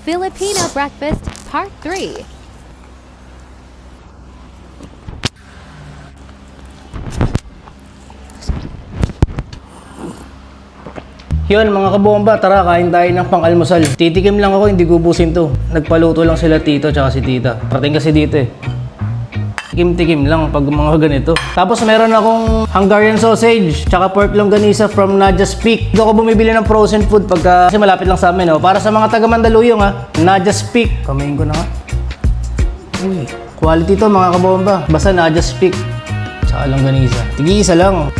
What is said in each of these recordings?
Filipino Breakfast Part 3. Yun mga kabomba, tara kain tayo ng pang-almusal. Titikim lang ako, hindi gubusin to. Nagpaluto lang sila tito tsaka si tita. Parating kasi dito eh. Tikim-tikim lang pag mga ganito. Tapos meron akong Hungarian sausage tsaka pork longganisa from Nadia's Peak. Dito ako bumibili ng frozen food pagka kasi malapit lang sa amin. Oh. Para sa mga taga Mandaluyong ha, Nadia's Peak. Kamain ko na nga. Uy, quality to mga kabomba. Basta Nadia's Peak. Tsaka longganisa. Tig-iisa lang.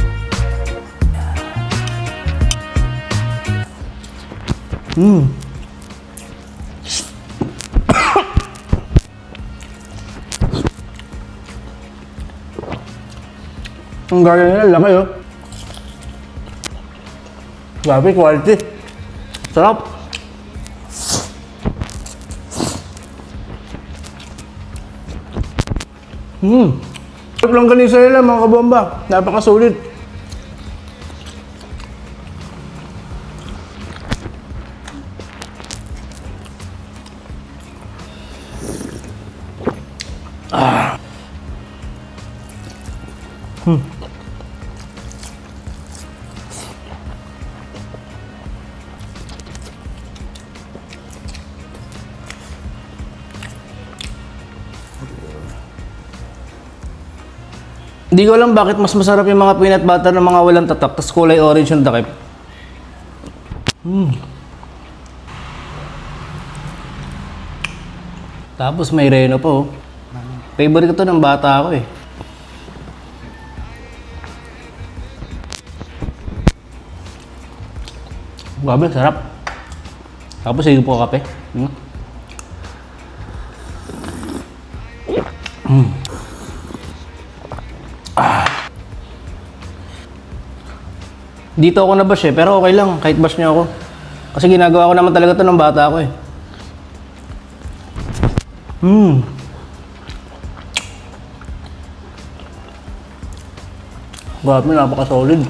Ang gaya nila, laki oh. Grabe, quality. Sarap. Sarap lang ganisa nila mga kabomba. Napakasulit. Hindi ko alam bakit mas masarap yung mga peanut butter ng mga walang tatak tapos kulay orange yung takip. Tapos may reno pa oh. Favorite ko to ng bata ako eh. Grabe, sarap. Tapos sige po kape. Dito ako nabash eh, pero okay lang kahit bash niyo ako. Kasi ginagawa ko naman talaga to ng bata ako eh. Grabe, napaka-solid.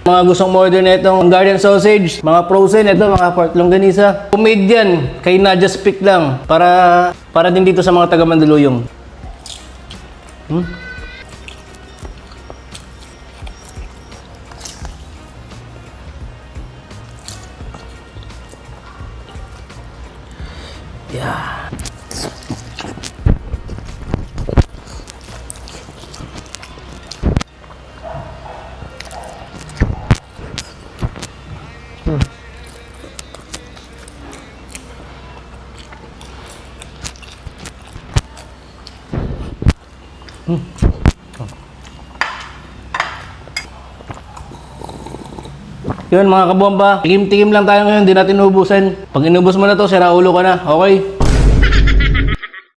Mga gustong order na itong Hungarian sausage, mga frozen, ito mga pork longganisa. Homemade yan, kay Nadia's Peak lang. Para din dito sa mga taga Mandaluyong. Yeah. Yun mga kabomba, tikim-tikim lang tayo ngayon, hindi natin ubusan. Pag inubos mo na to, sira ulo ka na, okay?